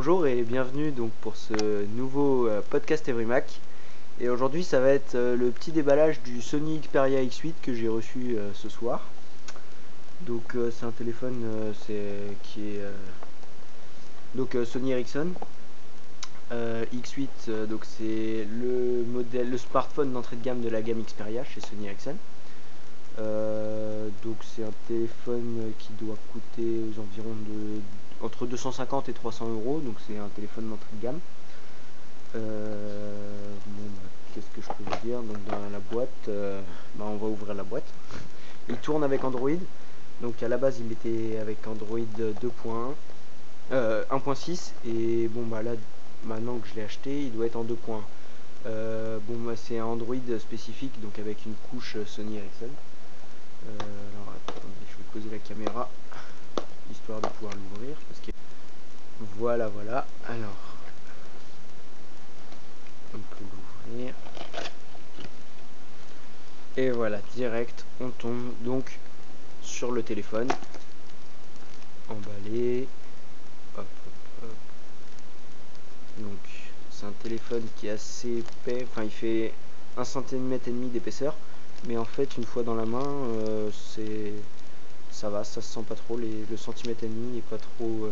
Bonjour et bienvenue donc pour ce nouveau podcast EveryMac. Et aujourd'hui ça va être le petit déballage du Sony Xperia X8 que j'ai reçu ce soir. Donc c'est un téléphone qui est Sony Ericsson X8. Donc c'est le smartphone d'entrée de gamme de la gamme Xperia chez Sony Ericsson. Donc c'est un téléphone qui doit coûter aux environs entre 250 et 300 euros, donc c'est un téléphone d'entrée de gamme. Qu'est-ce que je peux vous dire? Donc dans la boîte, on va ouvrir la boîte. Il tourne avec Android, donc à la base il était avec Android 1.6 et là maintenant que je l'ai acheté il doit être en 2.1. C'est un Android spécifique, donc avec une couche Sony Ericsson. Alors attendez, je vais poser la caméra histoire de pouvoir l'ouvrir parce que voilà. Alors on peut l'ouvrir et voilà, direct on tombe donc sur le téléphone emballé. Hop. Donc c'est un téléphone qui est assez épais, enfin il fait 1,5 cm d'épaisseur, mais en fait une fois dans la main ça va, ça se sent pas trop, le centimètre et demi est pas trop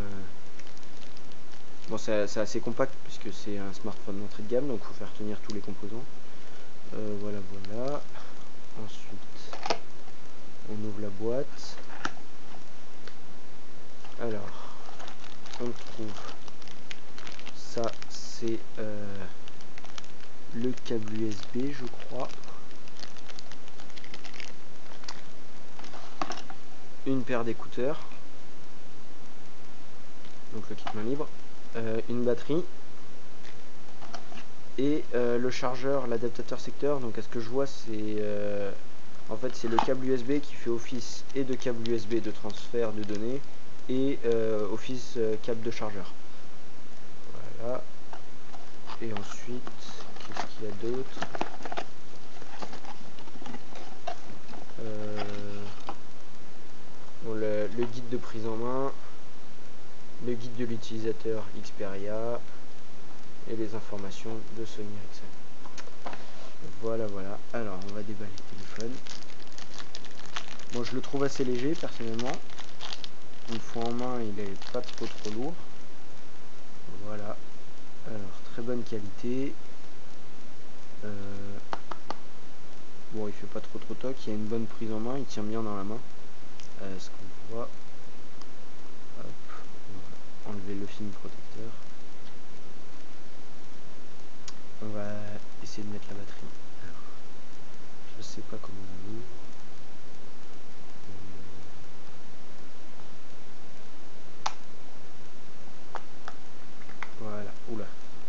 c'est assez compact puisque c'est un smartphone d'entrée de gamme, donc il faut faire tenir tous les composants. Voilà. Ensuite on ouvre la boîte. Alors on trouve ça, c'est le câble USB je crois, une paire d'écouteurs, donc le kit main libre, une batterie et le chargeur, l'adaptateur secteur. Donc à ce que je vois c'est en fait c'est le câble USB qui fait office et de câble USB de transfert de données et office câble de chargeur. Voilà. Et ensuite qu'est-ce qu'il y a d'autre? Le guide de prise en main, le guide de l'utilisateur Xperia et les informations de Sony Ericsson. Voilà. Alors on va déballer le téléphone. Moi je le trouve assez léger personnellement. Une fois en main il est pas trop lourd. Voilà. Alors très bonne qualité. Il fait pas trop toc, il y a une bonne prise en main, il tient bien dans la main. Ce qu'on voit, hop, on va enlever le film protecteur. On va essayer de mettre la batterie. Alors, je sais pas comment on ouvre. Voilà. Oula,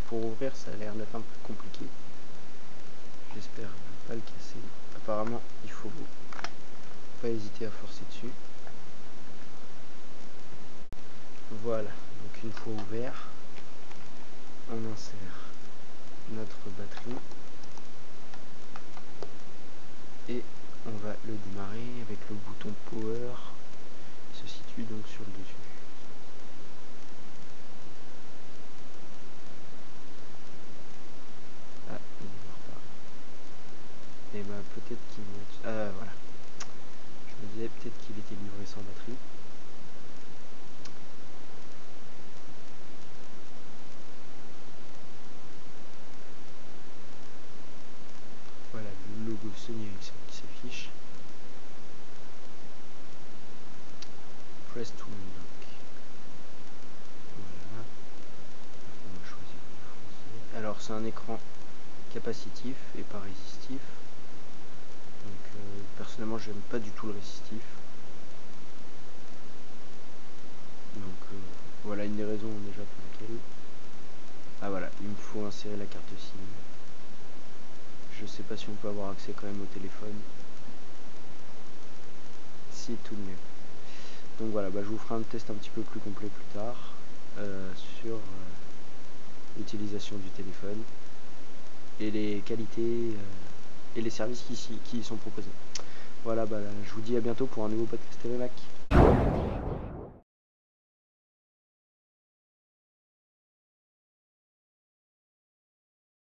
pour ouvrir ça a l'air d'être un peu compliqué. J'espère ne pas le casser. Apparemment il faut pas hésiter à forcer dessus. Voilà, donc une fois ouvert, on insère notre batterie et on va le démarrer avec le bouton power qui se situe donc sur le dessus. Ah, il ne démarre pas. Et peut-être qu'il voilà. Je me disais peut-être qu'il était livré sans batterie. Voilà le logo Sony Ericsson qui s'affiche. Press to unlock. Voilà. On va choisir le français. Alors c'est un écran capacitif et pas résistif. Donc personnellement j'aime pas du tout le résistif. Donc voilà une des raisons déjà pour lesquelles. Ah voilà, il me faut insérer la carte SIM. Je sais pas si on peut avoir accès quand même au téléphone. Si, tout de même. Donc voilà, je vous ferai un test un petit peu plus complet plus tard sur l'utilisation du téléphone et les qualités et les services qui y sont proposés. Voilà, je vous dis à bientôt pour un nouveau podcast EveryMac.